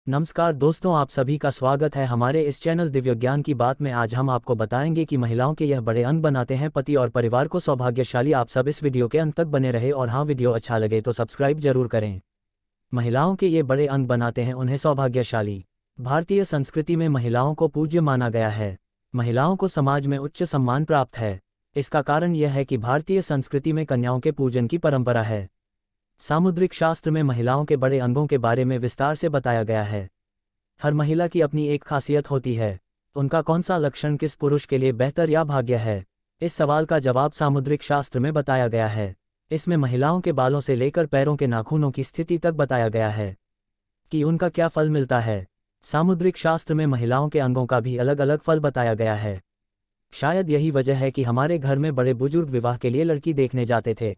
नमस्कार दोस्तों, आप सभी का स्वागत है हमारे इस चैनल दिव्य ज्ञान की बात में। आज हम आपको बताएंगे कि महिलाओं के यह बड़े अंग बनाते हैं पति और परिवार को सौभाग्यशाली। आप सब इस वीडियो के अंत तक बने रहे और हाँ, वीडियो अच्छा लगे तो सब्सक्राइब जरूर करें। महिलाओं के ये बड़े अंग बनाते हैं उन्हें सौभाग्यशाली। भारतीय संस्कृति में महिलाओं को पूज्य माना गया है। महिलाओं को समाज में उच्च सम्मान प्राप्त है। इसका कारण यह है कि भारतीय संस्कृति में कन्याओं के पूजन की परंपरा है। सामुद्रिक शास्त्र में महिलाओं के बड़े अंगों के बारे में विस्तार से बताया गया है। हर महिला की अपनी एक खासियत होती है। उनका कौन सा लक्षण किस पुरुष के लिए बेहतर या भाग्य है, इस सवाल का जवाब सामुद्रिक शास्त्र में बताया गया है। इसमें महिलाओं के बालों से लेकर पैरों के नाखूनों की स्थिति तक बताया गया है कि उनका क्या फल मिलता है। सामुद्रिक शास्त्र में महिलाओं के अंगों का भी अलग अलग फल बताया गया है। शायद यही वजह है कि हमारे घर में बड़े बुजुर्ग विवाह के लिए लड़की देखने जाते थे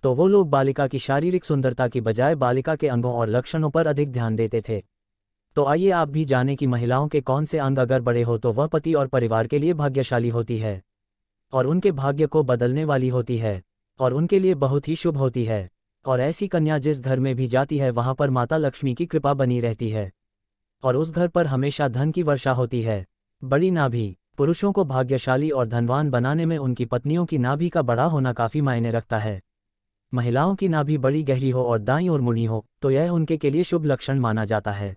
तो वो लोग बालिका की शारीरिक सुंदरता की बजाय बालिका के अंगों और लक्षणों पर अधिक ध्यान देते थे। तो आइए आप भी जानें कि महिलाओं के कौन से अंग अगर बड़े हो तो वह पति और परिवार के लिए भाग्यशाली होती है और उनके भाग्य को बदलने वाली होती है और उनके लिए बहुत ही शुभ होती है। और ऐसी कन्या जिस घर में भी जाती है वहां पर माता लक्ष्मी की कृपा बनी रहती है और उस घर पर हमेशा धन की वर्षा होती है। बड़ी नाभि पुरुषों को भाग्यशाली और धनवान बनाने में उनकी पत्नियों की नाभि का बड़ा होना काफी मायने रखता है। महिलाओं की नाभि बड़ी गहरी हो और दाईं ओर मुड़ी हो तो यह उनके के लिए शुभ लक्षण माना जाता है।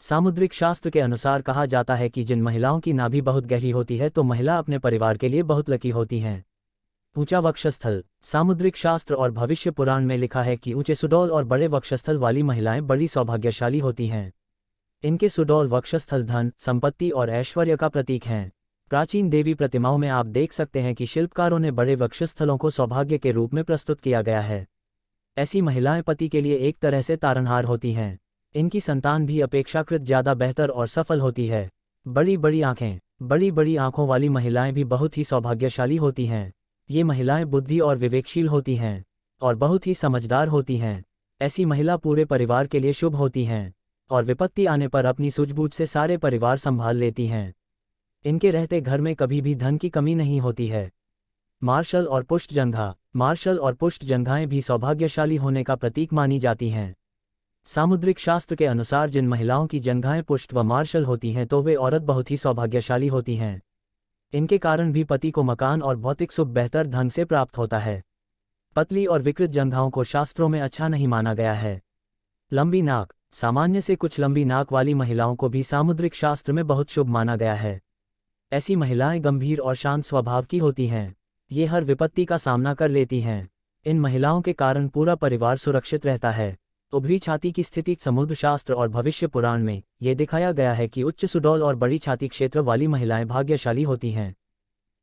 सामुद्रिक शास्त्र के अनुसार कहा जाता है कि जिन महिलाओं की नाभि बहुत गहरी होती है तो महिला अपने परिवार के लिए बहुत लकी होती हैं। ऊंचा वक्षस्थल सामुद्रिक शास्त्र और भविष्य पुराण में लिखा है कि ऊंचे सुडौल और बड़े वक्षस्थल वाली महिलाएं बड़ी सौभाग्यशाली होती हैं। इनके सुडौल वक्षस्थल धन, संपत्ति और ऐश्वर्य का प्रतीक हैं। प्राचीन देवी प्रतिमाओं में आप देख सकते हैं कि शिल्पकारों ने बड़े वक्षस्थलों को सौभाग्य के रूप में प्रस्तुत किया गया है। ऐसी महिलाएं पति के लिए एक तरह से तारनहार होती हैं। इनकी संतान भी अपेक्षाकृत ज़्यादा बेहतर और सफल होती है। बड़ी बड़ी आंखें बड़ी बड़ी आंखों वाली महिलाएं भी बहुत ही सौभाग्यशाली होती हैं। ये महिलाएं बुद्धि और विवेकशील होती हैं और बहुत ही समझदार होती हैं। ऐसी महिला पूरे परिवार के लिए शुभ होती हैं और विपत्ति आने पर अपनी सूझबूझ से सारे परिवार संभाल लेती हैं। इनके रहते घर में कभी भी धन की कमी नहीं होती है। मार्शल और पुष्टजंघा मार्शल और पुष्टजंघाएं भी सौभाग्यशाली होने का प्रतीक मानी जाती हैं। सामुद्रिक शास्त्र के अनुसार जिन महिलाओं की जंघाएं पुष्ट व मार्शल होती हैं तो वे औरत बहुत ही सौभाग्यशाली होती हैं। इनके कारण भी पति को मकान और भौतिक सुख बेहतर ढंग से प्राप्त होता है। पतली और विकृत जंघाओं को शास्त्रों में अच्छा नहीं माना गया है। लंबी नाक सामान्य से कुछ लंबी नाक वाली महिलाओं को भी सामुद्रिक शास्त्र में बहुत शुभ माना गया है। ऐसी महिलाएं गंभीर और शांत स्वभाव की होती हैं। ये हर विपत्ति का सामना कर लेती हैं। इन महिलाओं के कारण पूरा परिवार सुरक्षित रहता है। उभरी छाती की स्थिति समुद्र शास्त्र और भविष्य पुराण में यह दिखाया गया है कि उच्च सुडौल और बड़ी छाती क्षेत्र वाली महिलाएं भाग्यशाली होती हैं।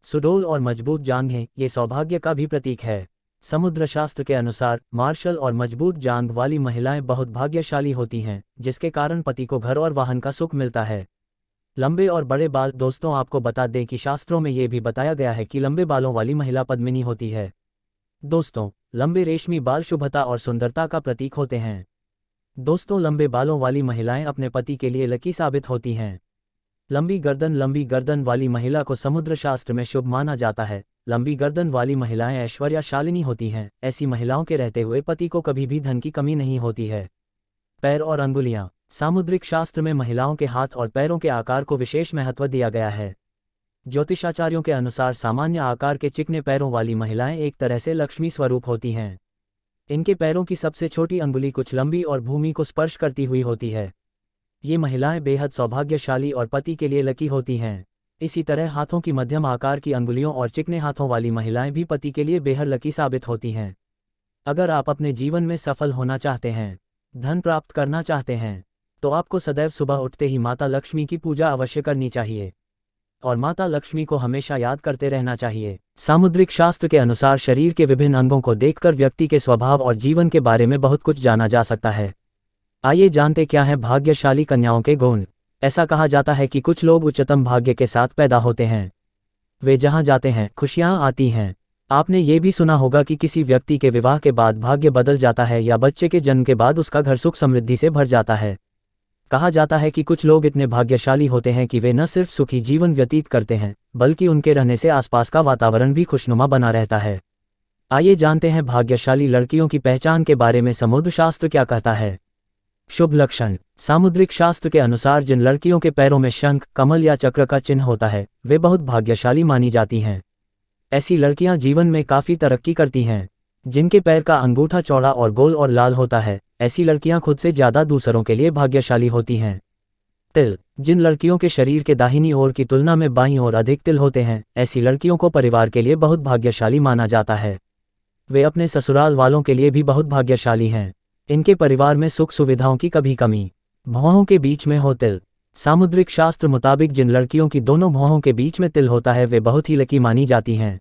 सुडौल और मजबूत जांघें ये सौभाग्य का भी प्रतीक है। समुद्र शास्त्र के अनुसार मार्शल और मजबूत जांघ वाली महिलाएं बहुत भाग्यशाली होती हैं, जिसके कारण पति को घर और वाहन का सुख मिलता है। लंबे और बड़े बाल दोस्तों, आपको बता दें कि शास्त्रों में यह भी बताया गया है कि लंबे बालों वाली महिला पद्मिनी होती है। दोस्तों, लंबे रेशमी बाल शुभता और सुंदरता का प्रतीक होते हैं। दोस्तों, लंबे बालों वाली महिलाएं अपने पति के लिए लकी साबित होती हैं। लंबी गर्दन वाली महिला को समुद्र शास्त्र में शुभ माना जाता है। लंबी गर्दन वाली महिलाएं ऐश्वर्यशालिनी होती हैं। ऐसी महिलाओं के रहते हुए पति को कभी भी धन की कमी नहीं होती है। पैर और अंगुलियां सामुद्रिक शास्त्र में महिलाओं के हाथ और पैरों के आकार को विशेष महत्व दिया गया है। ज्योतिषाचार्यों के अनुसार सामान्य आकार के चिकने पैरों वाली महिलाएं एक तरह से लक्ष्मी स्वरूप होती हैं। इनके पैरों की सबसे छोटी अंगुली कुछ लंबी और भूमि को स्पर्श करती हुई होती है। ये महिलाएं बेहद सौभाग्यशाली और पति के लिए लकी होती हैं। इसी तरह हाथों की मध्यम आकार की अंगुलियों और चिकने हाथों वाली महिलाएं भी पति के लिए बेहद लकी साबित होती हैं। अगर आप अपने जीवन में सफल होना चाहते हैं, धन प्राप्त करना चाहते हैं, तो आपको सदैव सुबह उठते ही माता लक्ष्मी की पूजा अवश्य करनी चाहिए और माता लक्ष्मी को हमेशा याद करते रहना चाहिए। सामुद्रिक शास्त्र के अनुसार शरीर के विभिन्न अंगों को देखकर व्यक्ति के स्वभाव और जीवन के बारे में बहुत कुछ जाना जा सकता है। आइए जानते क्या है भाग्यशाली कन्याओं के गुण। ऐसा कहा जाता है कि कुछ लोग उच्चतम भाग्य के साथ पैदा होते हैं। वे जहां जाते हैं खुशियां आती हैं। आपने ये भी सुना होगा कि किसी व्यक्ति के विवाह के बाद भाग्य बदल जाता है या बच्चे के जन्म के बाद उसका घर सुख समृद्धि से भर जाता है। कहा जाता है कि कुछ लोग इतने भाग्यशाली होते हैं कि वे न सिर्फ सुखी जीवन व्यतीत करते हैं बल्कि उनके रहने से आसपास का वातावरण भी खुशनुमा बना रहता है। आइए जानते हैं भाग्यशाली लड़कियों की पहचान के बारे में समुद्र शास्त्र क्या कहता है। शुभ लक्षण। सामुद्रिक शास्त्र के अनुसार जिन लड़कियों के पैरों में शंख, कमल या चक्र का चिन्ह होता है वे बहुत भाग्यशाली मानी जाती हैं। ऐसी लड़कियां जीवन में काफ़ी तरक्की करती हैं। जिनके पैर का अंगूठा चौड़ा और गोल और लाल होता है, ऐसी लड़कियां खुद से ज़्यादा दूसरों के लिए भाग्यशाली होती हैं। तिल। जिन लड़कियों के शरीर के दाहिनी ओर की तुलना में बाईं ओर अधिक तिल होते हैं, ऐसी लड़कियों को परिवार के लिए बहुत भाग्यशाली माना जाता है। वे अपने ससुराल वालों के लिए भी बहुत भाग्यशाली हैं। इनके परिवार में सुख सुविधाओं की कभी कमी। भौहों के बीच में हो तिल। सामुद्रिक शास्त्र मुताबिक जिन लड़कियों की दोनों भौहों के बीच में तिल होता है वे बहुत ही लकी मानी जाती हैं।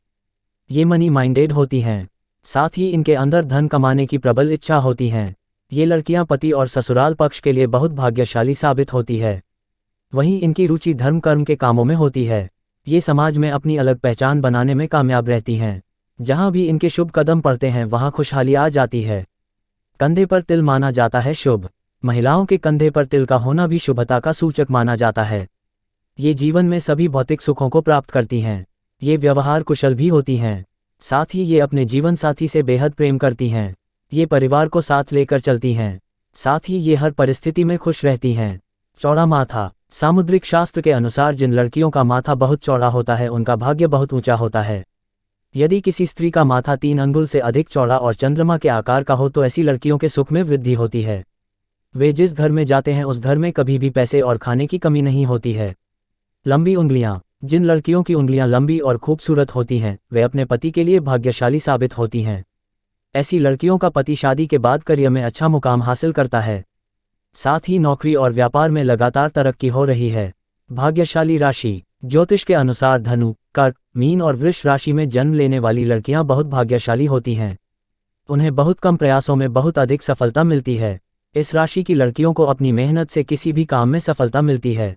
ये मनी माइंडेड होती हैं। साथ ही इनके अंदर धन कमाने की प्रबल इच्छा होती हैं। ये लड़कियां पति और ससुराल पक्ष के लिए बहुत भाग्यशाली साबित होती है। वहीं इनकी रुचि धर्म कर्म के कामों में होती है। ये समाज में अपनी अलग पहचान बनाने में कामयाब रहती हैं। जहां भी इनके शुभ कदम पड़ते हैं वहां खुशहाली आ जाती है। कंधे पर तिल माना जाता है शुभ। महिलाओं के कंधे पर तिल का होना भी शुभता का सूचक माना जाता है। ये जीवन में सभी भौतिक सुखों को प्राप्त करती हैं। ये व्यवहार कुशल भी होती हैं। साथ ही ये अपने जीवन साथी से बेहद प्रेम करती हैं। ये परिवार को साथ लेकर चलती हैं। साथ ही ये हर परिस्थिति में खुश रहती हैं। चौड़ा माथा। सामुद्रिक शास्त्र के अनुसार जिन लड़कियों का माथा बहुत चौड़ा होता है उनका भाग्य बहुत ऊंचा होता है। यदि किसी स्त्री का माथा 3 अंगुल से अधिक चौड़ा और चंद्रमा के आकार का हो तो ऐसी लड़कियों के सुख में वृद्धि होती है। वे जिस घर में जाते हैं उस घर में कभी भी पैसे और खाने की कमी नहीं होती है। लंबी उंगलियां। जिन लड़कियों की उंगलियां लंबी और खूबसूरत होती हैं वे अपने पति के लिए भाग्यशाली साबित होती हैं। ऐसी लड़कियों का पति शादी के बाद करियर में अच्छा मुकाम हासिल करता है। साथ ही नौकरी और व्यापार में लगातार तरक्की हो रही है। भाग्यशाली राशि। ज्योतिष के अनुसार धनु, कर्क, मीन और वृष राशि में जन्म लेने वाली लड़कियां बहुत भाग्यशाली होती हैं। उन्हें बहुत कम प्रयासों में बहुत अधिक सफलता मिलती है। इस राशि की लड़कियों को अपनी मेहनत से किसी भी काम में सफलता मिलती है।